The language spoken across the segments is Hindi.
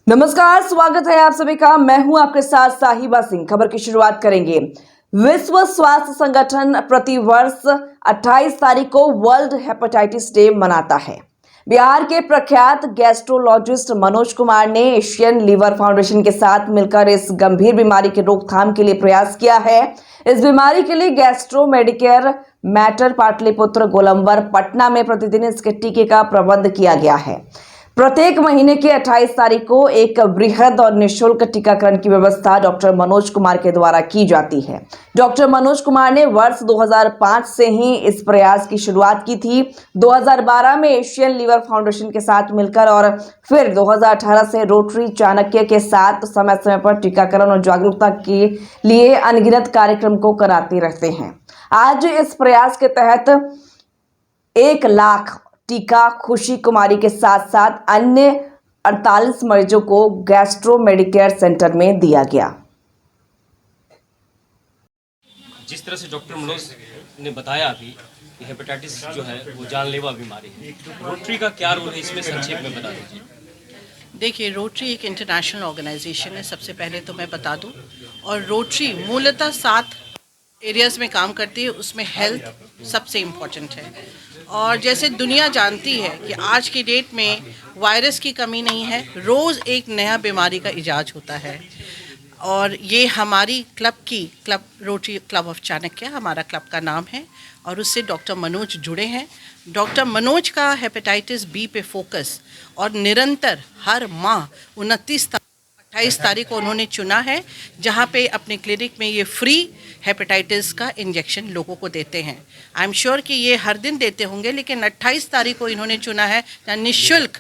नमस्कार, स्वागत है आप सभी का। मैं हूं आपके साथ साहिबा सिंह। खबर की शुरुआत करेंगे। विश्व स्वास्थ्य संगठन प्रतिवर्ष 28 तारीख को वर्ल्ड हेपेटाइटिस डे मनाता है। बिहार के प्रख्यात गैस्ट्रोलॉजिस्ट मनोज कुमार ने एशियन लीवर फाउंडेशन के साथ मिलकर इस गंभीर बीमारी की रोकथाम के लिए प्रयास किया है। इस बीमारी के लिए गैस्ट्रो मेडिकेयर मैटर पाटलिपुत्र गोलंबर पटना में प्रतिदिन इसके टीके का प्रबंध किया गया है। प्रत्येक महीने की 28 तारीख को एक बृहद और निःशुल्क टीकाकरण की व्यवस्था डॉक्टर मनोज कुमार के द्वारा की जाती है। डॉक्टर मनोज कुमार ने वर्ष 2005 से ही इस प्रयास की शुरुआत की थी। 2012 में एशियन लीवर फाउंडेशन के साथ मिलकर और फिर 2018 से रोटरी चाणक्य के साथ समय समय पर टीकाकरण और जागरूकता के लिए अनगिनत कार्यक्रम को कराते रहते हैं। आज इस प्रयास के तहत 1 लाख टीका खुशी कुमारी के साथ साथ अन्य 48 मरीजों को गैस्ट्रो मेडिकेयर सेंटर में दिया गया। जिस तरह से डॉक्टर मनोज ने बताया अभी कि हेपेटाइटिस जो है वो जानलेवा बीमारी है, रोटरी का क्या रोल है इसमें संक्षेप में बता दीजिए। देखिए, रोटरी एक इंटरनेशनल ऑर्गेनाइजेशन है, सबसे पहले तो मैं बता दूं। और रोटरी मूलतः 7 एरियाज़ में काम करती है, उसमें हेल्थ सबसे इम्पोर्टेंट है। और जैसे दुनिया जानती है कि आज की डेट में वायरस की कमी नहीं है, रोज़ एक नया बीमारी का इजाज होता है। और ये हमारी club rotary club of Chanakya हमारा क्लब का नाम है और उससे डॉक्टर मनोज जुड़े हैं। डॉक्टर मनोज का हेपेटाइटिस बी पे फोकस और निरंतर हर माह 28 तारीख को उन्होंने चुना है, जहाँ पे अपने क्लिनिक में ये फ्री हेपेटाइटिस का इंजेक्शन लोगों को देते हैं। आई एम श्योर कि ये हर दिन देते होंगे, लेकिन 28 तारीख को इन्होंने चुना है निःशुल्क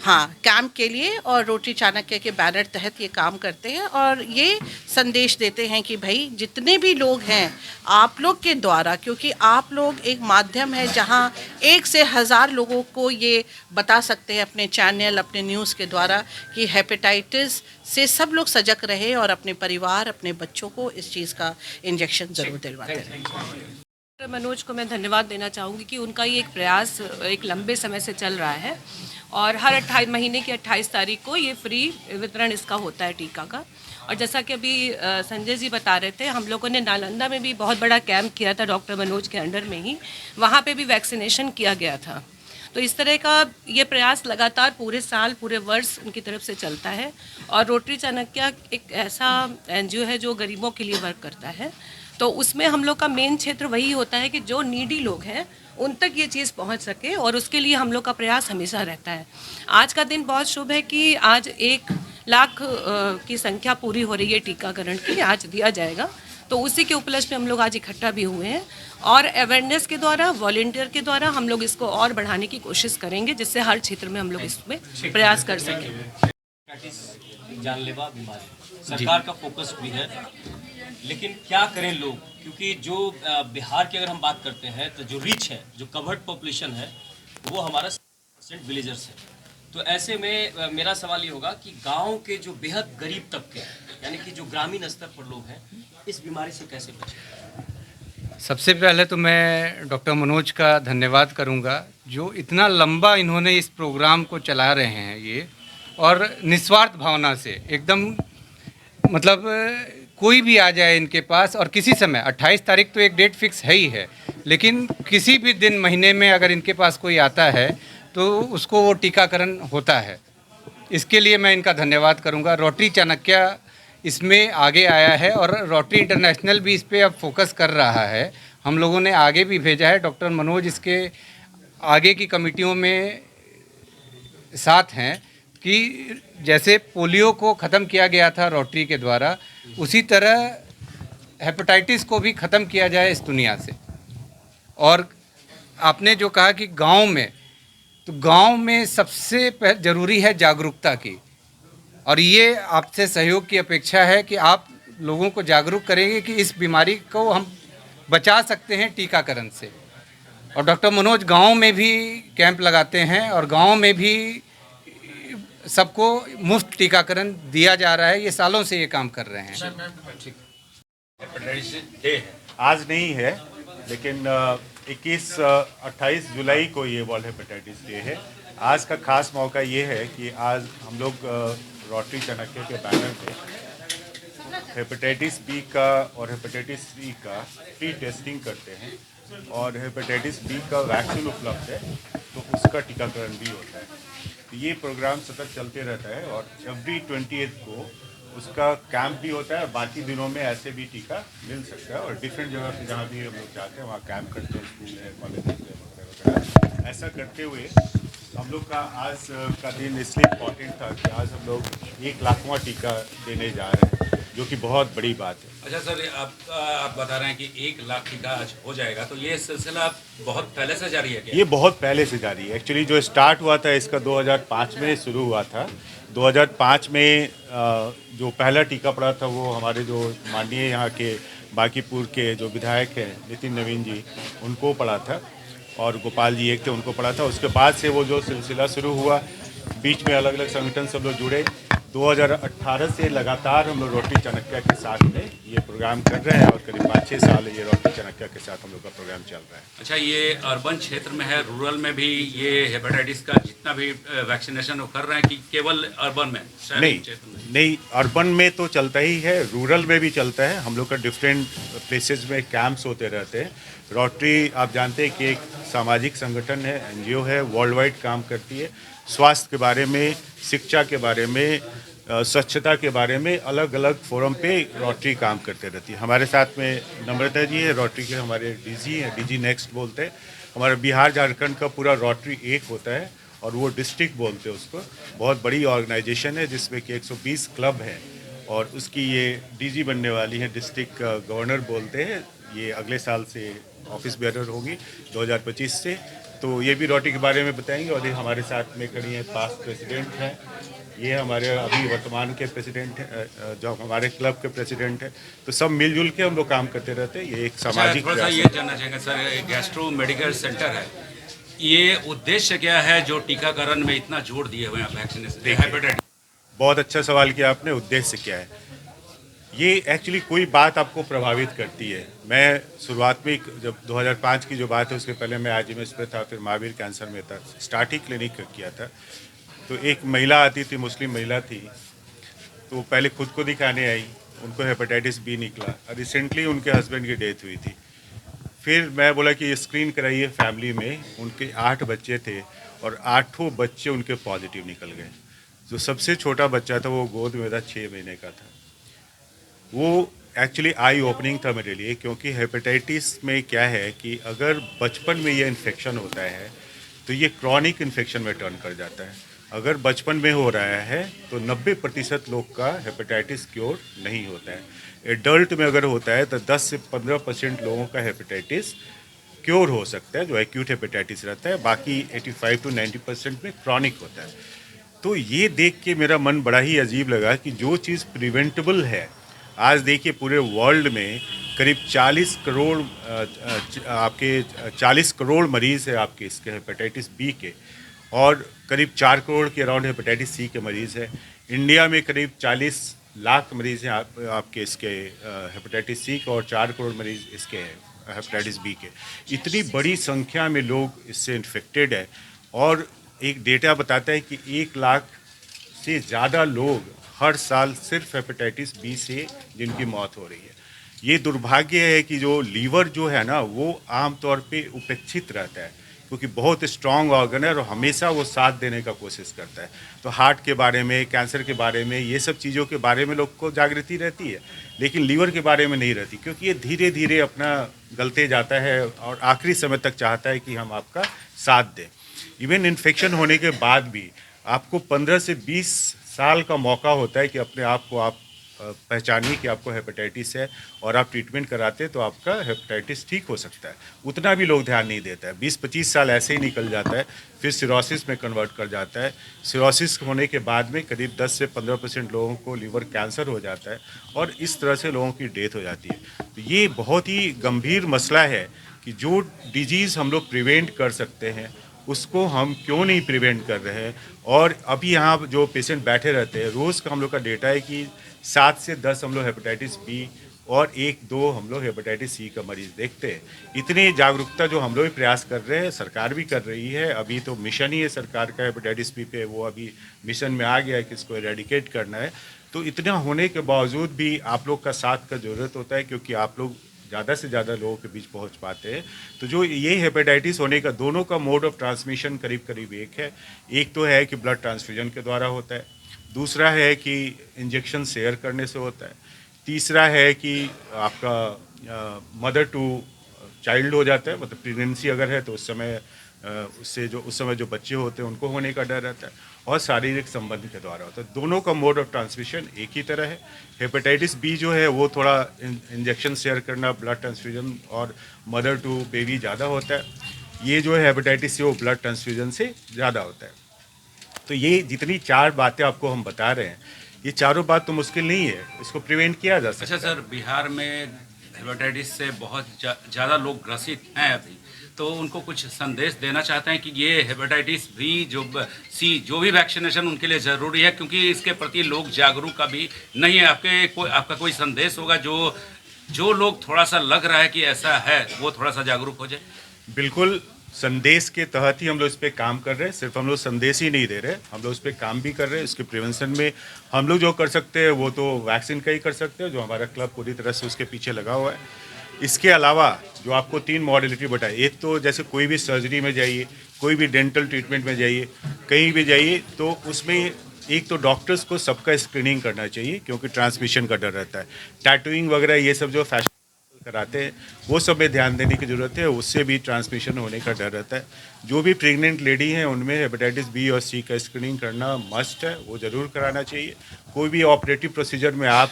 कैंप के लिए। और रोटरी चाणक्य के बैनर तहत ये काम करते हैं और ये संदेश देते हैं कि भाई जितने भी लोग हैं आप लोग के द्वारा, क्योंकि आप लोग एक माध्यम है जहाँ 1 से 1000 लोगों को ये बता सकते हैं अपने चैनल, अपने न्यूज़ के द्वारा कि हेपेटाइटिस से सब लोग सजग रहे और अपने परिवार, अपने बच्चों को इस चीज़ का इंजेक्शन ज़रूर दिलवाते रहें। डॉक्टर मनोज को मैं धन्यवाद देना चाहूँगी कि उनका ये एक प्रयास एक लंबे समय से चल रहा है और हर 28 महीने की 28 तारीख को ये फ्री वितरण इसका होता है टीका का। और जैसा कि अभी संजय जी बता रहे थे, हम लोगों ने नालंदा में भी बहुत बड़ा कैंप किया था डॉक्टर मनोज के अंडर में ही, वहाँ पे भी वैक्सीनेशन किया गया था। तो इस तरह का ये प्रयास लगातार पूरे साल, पूरे वर्ष उनकी तरफ से चलता है। और रोटरी चाणक्य एक ऐसा एनजीओ है जो गरीबों के लिए वर्क करता है, तो उसमें हम लोग का मेन क्षेत्र वही होता है कि जो नीडी लोग हैं उन तक ये चीज़ पहुंच सके, और उसके लिए हम लोग का प्रयास हमेशा रहता है। आज का दिन बहुत शुभ है कि आज 1 लाख की संख्या पूरी हो रही है टीकाकरण की, आज दिया जाएगा। तो उसी के उपलक्ष्य में हम लोग आज इकट्ठा भी हुए हैं और अवेयरनेस के द्वारा, वॉलंटियर के द्वारा हम लोग इसको और बढ़ाने की कोशिश करेंगे, जिससे हर क्षेत्र में हम लोग इसमें प्रयास कर सकें। जानलेवा बीमारी, सरकार का फोकस भी है, लेकिन क्या करें लोग, क्योंकि जो बिहार की अगर हम बात करते हैं तो जो रिच है, जो कवर्ड पॉपुलेशन है, वो हमारा 70% विलेजर्स है। तो ऐसे में मेरा सवाल ये होगा कि गांव के जो बेहद गरीब तबके, यानी कि जो ग्रामीण स्तर पर लोग हैं, इस बीमारी से कैसे बचें? सबसे पहले तो मैं डॉक्टर मनोज का धन्यवाद करूंगा, जो इतना लंबा इन्होंने इस प्रोग्राम को चला रहे हैं ये, और निस्वार्थ भावना से एकदम, मतलब कोई भी आ जाए इनके पास और किसी समय, 28 तारीख तो एक डेट फिक्स है ही है, लेकिन किसी भी दिन महीने में अगर इनके पास कोई आता है तो उसको वो टीकाकरण होता है। इसके लिए मैं इनका धन्यवाद करूंगा। रोटरी चाणक्य इसमें आगे आया है और रोटरी इंटरनेशनल भी इस पर अब फोकस कर रहा है। हम लोगों ने आगे भी भेजा है, डॉक्टर मनोज इसके आगे की कमिटियों में साथ हैं कि जैसे पोलियो को ख़त्म किया गया था रोटरी के द्वारा, उसी तरह हेपेटाइटिस को भी ख़त्म किया जाए इस दुनिया से। और आपने जो कहा कि गांव में, तो गांव में सबसे ज़रूरी है जागरूकता की, और ये आपसे सहयोग की अपेक्षा है कि आप लोगों को जागरूक करेंगे कि इस बीमारी को हम बचा सकते हैं टीकाकरण से। और डॉक्टर मनोज गांव में भी कैंप लगाते हैं और गांव में भी सबको मुफ्त टीकाकरण दिया जा रहा है। ये सालों से ये काम कर रहे हैं। हेपेटाइटिस डे आज नहीं है, लेकिन 28 जुलाई को ये वर्ल्ड हेपेटाइटिस डे है। आज का खास मौका ये है कि आज हम लोग रोटरी चाणक्य के बैनर पे हेपेटाइटिस बी का और हेपेटाइटिस सी का फ्री टेस्टिंग करते हैं, और हेपेटाइटिस बी का वैक्सीन उपलब्ध है तो उसका टीकाकरण भी होता है। तो ये प्रोग्राम सतत चलते रहता है और एवरी 28 को उसका कैंप भी होता है। बाकी दिनों में ऐसे भी टीका मिल सकता है और डिफरेंट जगह पे जहाँ भी हम लोग जाते हैं वहाँ कैंप करते हैं, स्कूल है, कॉलेज है वगैरह। ऐसा करते हुए हम लोग का आज का दिन इसलिए इम्पोर्टेंट था कि आज हम लोग 1 लाखवां टीका देने जा रहे हैं, जो कि बहुत बड़ी बात है। अच्छा सर, आप बता रहे हैं कि 1 लाख टीका आज हो जाएगा, तो ये सिलसिला बहुत पहले से जारी है क्या? ये बहुत पहले से जारी है। एक्चुअली जो स्टार्ट हुआ था इसका 2005 में शुरू हुआ था। 2005 में जो पहला टीका पड़ा था वो हमारे जो माननीय यहाँ के बांकीपुर के जो विधायक हैं नितिन नवीन जी, उनको पड़ा था, और गोपाल जी एक थे, उनको पड़ा था। उसके बाद से वो जो सिलसिला शुरू हुआ, बीच में अलग अलग संगठन सब लोग जुड़े। 2018 से लगातार हम लोग रोटरी चाणक्य के साथ में ये प्रोग्राम कर रहे हैं और करीब 5-6 साल ये रोटरी चाणक्य के साथ हम लोग का प्रोग्राम चल रहा है। अच्छा, ये अर्बन क्षेत्र में है, रूरल में भी ये हेपेटाइटिस का जितना भी वैक्सीनेशन वो कर रहे हैं कि केवल अर्बन में, शहरी क्षेत्र में? नहीं, अर्बन में तो चलता ही है, रूरल में भी चलता है। हम लोग का डिफरेंट प्लेसेस में कैंप्स होते रहते हैं। रोटरी आप जानते हैं कि एक सामाजिक संगठन है, NGO है, वर्ल्ड वाइड काम करती है। स्वास्थ्य के बारे में, शिक्षा के बारे में, स्वच्छता के बारे में अलग अलग फोरम पे रोटरी काम करते रहती है। हमारे साथ में नम्रता जी है, रोटरी के हमारे DG हैं, DG नेक्स्ट बोलते हैं। हमारा बिहार झारखंड का पूरा रोटरी एक होता है और वो डिस्ट्रिक्ट बोलते हैं उसको। बहुत बड़ी ऑर्गेनाइजेशन है जिसमें कि 120 क्लब हैं और उसकी ये DG बनने वाली है, डिस्ट्रिक्ट गवर्नर बोलते हैं। ये अगले साल से ऑफिस बेरर होगी 2025 से। तो ये भी रोटरी के बारे में बताएंगे। और ये हमारे साथ में खड़ी हैं पास्ट प्रेसिडेंट हैं, ये हमारे अभी वर्तमान के प्रेसिडेंट हैं, जो हमारे क्लब के प्रेसिडेंट हैं। तो सब मिलजुल के हम लोग काम करते रहते हैं। ये एक सामाजिक थोड़ा सा ये जानना चाहेंगे सर, गैस्ट्रो मेडिकल सेंटर है, ये उद्देश्य क्या है जो टीकाकरण में इतना जोर दिए हुए हैं वैक्सीनेशन हेपेटाइटिस? बहुत अच्छा सवाल किया आपने। उद्देश्य क्या है? ये एक्चुअली कोई बात आपको प्रभावित करती है। मैं शुरुआत में जब 2005 की जो बात है उसके पहले मैं IGMS पे था, फिर महावीर कैंसर में था, स्टार्ट ही क्लिनिक किया था। तो एक महिला आती थी, मुस्लिम महिला थी, तो पहले खुद को दिखाने आई, उनको हेपेटाइटिस B निकला। रिसेंटली उनके हस्बैंड की डेथ हुई थी। फिर मैं बोला कि ये स्क्रीन कराइए फैमिली में। उनके 8 बच्चे थे और 8 बच्चे उनके पॉजिटिव निकल गए। जो सबसे छोटा बच्चा था वो गोद में था, 6 महीने का था। वो एक्चुअली आई ओपनिंग था मेरे लिए, क्योंकि हेपेटाइटिस में क्या है कि अगर बचपन में ये इन्फेक्शन होता है तो ये क्रॉनिक इन्फेक्शन में टर्न कर जाता है। अगर बचपन में हो रहा है तो 90% लोग का हेपेटाइटिस क्योर नहीं होता है। एडल्ट में अगर होता है तो 10 से 15% लोगों का हेपेटाइटिस क्योर हो सकता है, जो एक्यूट हेपेटाइटिस रहता है। बाकी 85 to 90% में क्रॉनिक होता है। तो ये देख के मेरा मन बड़ा ही अजीब लगा कि जो चीज़ प्रिवेंटेबल है, आज देखिए पूरे वर्ल्ड में करीब 40 करोड़ आपके 40 करोड़ मरीज़ है आपके इसके हेपेटाइटिस B के, और करीब 4 करोड़ के अराउंड हेपेटाइटिस C के मरीज़ है। इंडिया में करीब 40 लाख मरीज़ हैं आपके इसके हेपेटाइटिस C के, और 4 करोड़ मरीज़ इसके हैं हेपेटाइटिस B के। इतनी बड़ी संख्या में लोग इससे इन्फेक्टेड है, और एक डेटा बताता है कि 1 लाख से ज़्यादा लोग हर साल सिर्फ हेपेटाइटिस B से जिनकी मौत हो रही है। ये दुर्भाग्य है कि जो लीवर जो है ना, वो आमतौर पे उपेक्षित रहता है, क्योंकि बहुत स्ट्रॉन्ग ऑर्गन है और हमेशा वो साथ देने का कोशिश करता है। तो हार्ट के बारे में, कैंसर के बारे में, ये सब चीज़ों के बारे में लोग को जागृति रहती है, लेकिन लीवर के बारे में नहीं रहती, क्योंकि ये धीरे धीरे अपना गलते जाता है और आखिरी समय तक चाहता है कि हम आपका साथ दें। इवन इन्फेक्शन होने के बाद भी आपको 15 से 20 साल का मौका होता है कि अपने आप को आप पहचानिए कि आपको हेपेटाइटिस है, और आप ट्रीटमेंट कराते तो आपका हेपेटाइटिस ठीक हो सकता है। उतना भी लोग ध्यान नहीं देता है। 20-25 साल ऐसे ही निकल जाता है, फिर सिरोसिस में कन्वर्ट कर जाता है। सिरोसिस होने के बाद में करीब 10 से 15% लोगों को लीवर कैंसर हो जाता है, और इस तरह से लोगों की डेथ हो जाती है। तो ये बहुत ही गंभीर मसला है कि जो डिजीज़ हम लोग प्रिवेंट कर सकते हैं उसको हम क्यों नहीं प्रिवेंट कर रहे हैं। और अभी यहाँ जो पेशेंट बैठे रहते हैं, रोज़ का हम लोग का डेटा है कि 7 से 10 हम लोग हेपेटाइटिस B और 1-2 हम लोग हेपेटाइटिस सी का मरीज देखते हैं। इतनी जागरूकता जो हम लोग भी प्रयास कर रहे हैं, सरकार भी कर रही है। अभी तो मिशन ही है सरकार का हेपेटाइटिस बी पे, वो अभी मिशन में आ गया है कि इसको एरेडिकेट करना है। तो इतना होने के बावजूद भी आप लोग का साथ का ज़रूरत होता है, क्योंकि आप लोग ज़्यादा से ज़्यादा लोगों के बीच पहुंच पाते हैं। तो जो ये हेपेटाइटिस होने का दोनों का मोड ऑफ ट्रांसमिशन करीब करीब एक है। एक तो है कि ब्लड ट्रांसफ्यूजन के द्वारा होता है, दूसरा है कि इंजेक्शन शेयर करने से होता है, तीसरा है कि आपका मदर टू चाइल्ड हो जाता है, मतलब प्रेगनेंसी अगर है तो उस समय उस समय जो बच्चे होते हैं उनको होने का डर रहता है, और शारीरिक संबंध के द्वारा होता है। दोनों का मोड ऑफ ट्रांसमिशन एक ही तरह है। हेपेटाइटिस बी जो है वो थोड़ा इंजेक्शन शेयर करना, ब्लड ट्रांसफ्यूजन और मदर टू बेबी ज़्यादा होता है। ये जो है हेपेटाइटिस सी वो ब्लड ट्रांसफ्यूजन से ज़्यादा होता है। तो ये जितनी 4 बातें आपको हम बता रहे हैं, ये चारों बात तो मुश्किल नहीं है, इसको प्रिवेंट किया जा सकता अच्छा है। सर, बिहार में हेपेटाइटिस से बहुत ज़्यादा लोग ग्रसित हैं अभी, तो उनको कुछ संदेश देना चाहते हैं कि ये हेपेटाइटिस भी सी जो भी वैक्सीनेशन उनके लिए ज़रूरी है, क्योंकि इसके प्रति लोग जागरूक अभी नहीं है। आपका कोई संदेश होगा जो लोग थोड़ा सा लग रहा है कि ऐसा है, वो थोड़ा सा जागरूक हो जाए? बिल्कुल, संदेश के तहत ही हम लोग इस पे काम कर रहे हैं। सिर्फ हम लोग संदेश ही नहीं दे रहे, हम लोग इस पे काम भी कर रहे हैं। इसके प्रिवेंशन में हम लोग जो कर सकते हैं वो तो वैक्सीन का ही कर सकते हैं, जो हमारा क्लब पूरी तरह से उसके पीछे लगा हुआ है। इसके अलावा जो आपको 3 मॉडलिटी बताई, एक तो जैसे कोई भी सर्जरी में जाइए, कोई भी डेंटल ट्रीटमेंट में जाइए, कहीं भी जाइए, तो उसमें एक तो डॉक्टर्स को सबका स्क्रीनिंग करना चाहिए, क्योंकि ट्रांसमिशन का डर रहता है। टैटूइंग वगैरह ये सब जो फैशन कराते हैं वो सब में ध्यान देने की ज़रूरत है, उससे भी ट्रांसमिशन होने का डर रहता है। जो भी प्रेग्नेंट लेडी हैं उनमें हेपेटाइटिस बी और सी का स्क्रीनिंग करना मस्ट है, वो ज़रूर कराना चाहिए। कोई भी ऑपरेटिव प्रोसीजर में आप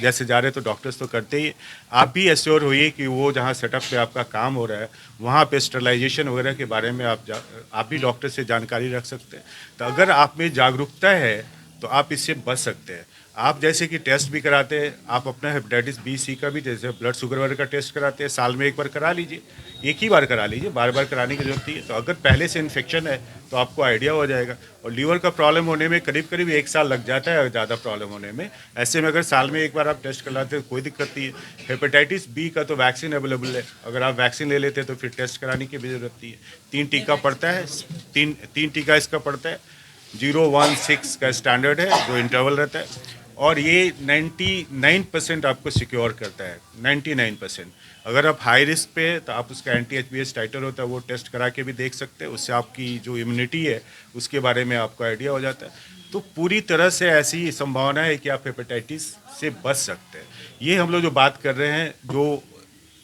जैसे जा रहे हैं तो डॉक्टर्स तो करते ही, आप भी एश्योर होइए कि वो जहाँ सेटअप पे आपका काम हो रहा है वहाँ पे स्टरलाइजेशन वगैरह के बारे में आप भी डॉक्टर से जानकारी रख सकते हैं। तो अगर आप में जागरूकता है तो आप इससे बच सकते हैं। आप जैसे कि टेस्ट भी कराते हैं, आप अपना हेपेटाइटिस बी सी का भी जैसे ब्लड शुगर वगैरह का टेस्ट कराते हैं, साल में 1 बार करा लीजिए, एक ही बार करा लीजिए, बार बार कराने की जरूरत नहीं है। तो अगर पहले से इन्फेक्शन है तो आपको आइडिया हो जाएगा। और लीवर का प्रॉब्लम होने में करीब करीब 1 साल लग जाता है ज़्यादा प्रॉब्लम होने में। ऐसे में अगर साल में 1 बार आप टेस्ट कराते हैं कोई दिक्कत नहीं है। हेपेटाइटिस बी का तो वैक्सीन अवेलेबल है, अगर आप वैक्सीन ले लेते हैं तो फिर टेस्ट कराने की भी जरूरत नहीं है। 3 टीका पड़ता है, तीन टीका इसका पड़ता है। 0, 1, 6 का स्टैंडर्ड है जो इंटरवल रहता है, और ये 99% आपको सिक्योर करता है, 99%। अगर आप हाई रिस्क पे है तो आप उसका anti-HBs टाइटर होता है वो टेस्ट करा के भी देख सकते हैं, उससे आपकी जो इम्यूनिटी है उसके बारे में आपको आइडिया हो जाता है। तो पूरी तरह से ऐसी संभावना है कि आप हेपेटाइटिस से बच सकते हैं। ये हम लोग जो बात कर रहे हैं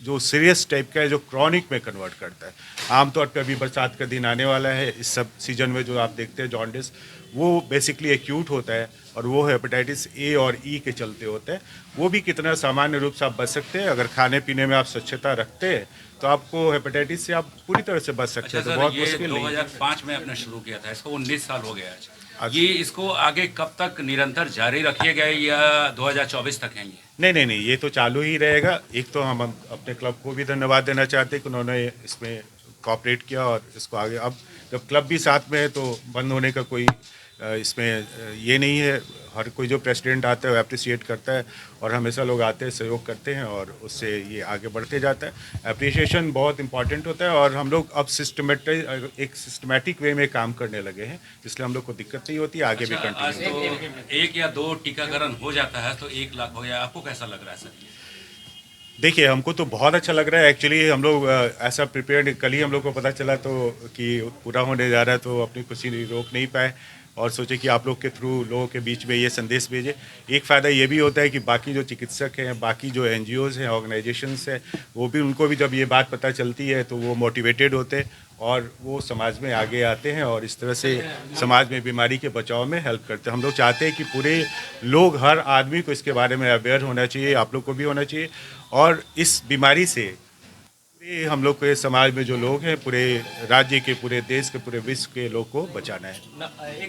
जो सीरियस टाइप का है, जो क्रॉनिक में कन्वर्ट करता है। आमतौर पे अभी बरसात का दिन आने वाला है, इस सब सीजन में जो आप देखते हैं जॉन्डिस, वो बेसिकली एक्यूट होता है, और वो हेपेटाइटिस ए और ई के चलते होता है। वो भी कितना सामान्य रूप से आप बच सकते हैं, अगर खाने पीने में आप स्वच्छता रखते हैं तो आपको हेपेटाइटिस से आप पूरी तरह से बच सकते हैं। अच्छा तो सर, बहुत ये मुश्किल नहीं है। 2005 में आपने शुरू किया था, इसको 19 साल हो गया है। ये इसको आगे कब तक निरंतर जारी रखिएगा या 2024 तक है ये? नहीं, ये तो चालू ही रहेगा। एक तो हम अपने क्लब को भी धन्यवाद देना चाहते हैं कि उन्होंने इसमें कोऑपरेट किया, और इसको आगे, अब जब क्लब भी साथ में है तो बंद होने का कोई इसमें ये नहीं है। हर कोई जो प्रेसिडेंट आता है वो अप्रिशिएट करता है, और हमेशा लोग आते हैं, सहयोग करते हैं, और उससे ये आगे बढ़ते जाता है। अप्रिशिएशन बहुत इंपॉर्टेंट होता है, और हम लोग अब एक सिस्टमेटिक वे में काम करने लगे हैं, इसलिए हम लोग को दिक्कत नहीं होती, आगे भी अच्छा, आज कंटिन्यू। तो 1 या 2 टीकाकरण हो जाता है तो 1 लाख हो गया, आपको कैसा लग रहा है सर? देखिए, हमको तो बहुत अच्छा लग रहा है। एक्चुअली हम लोग ऐसा प्रिपेयर्ड, कल ही हम लोग को पता चला तो कि पूरा होने जा रहा है, तो अपनी खुशी रोक नहीं पाए, और सोचे कि आप लोग के थ्रू लोगों के बीच में ये संदेश भेजे। एक फ़ायदा ये भी होता है कि बाकी जो चिकित्सक हैं, बाकी जो NGOs हैं, ऑर्गेनाइजेशंस हैं, उनको भी जब ये बात पता चलती है तो वो मोटिवेटेड होते हैं, और वो समाज में आगे आते हैं, और इस तरह से समाज में बीमारी के बचाव में हेल्प करते हैं। हम लोग चाहते हैं कि पूरे लोग, हर आदमी को इसके बारे में अवेयर होना चाहिए, आप लोग को भी होना चाहिए, और इस बीमारी से हम लोग के समाज में जो लोग हैं, पूरे राज्य के, पूरे देश के, पूरे विश्व के लोग को बचाना है।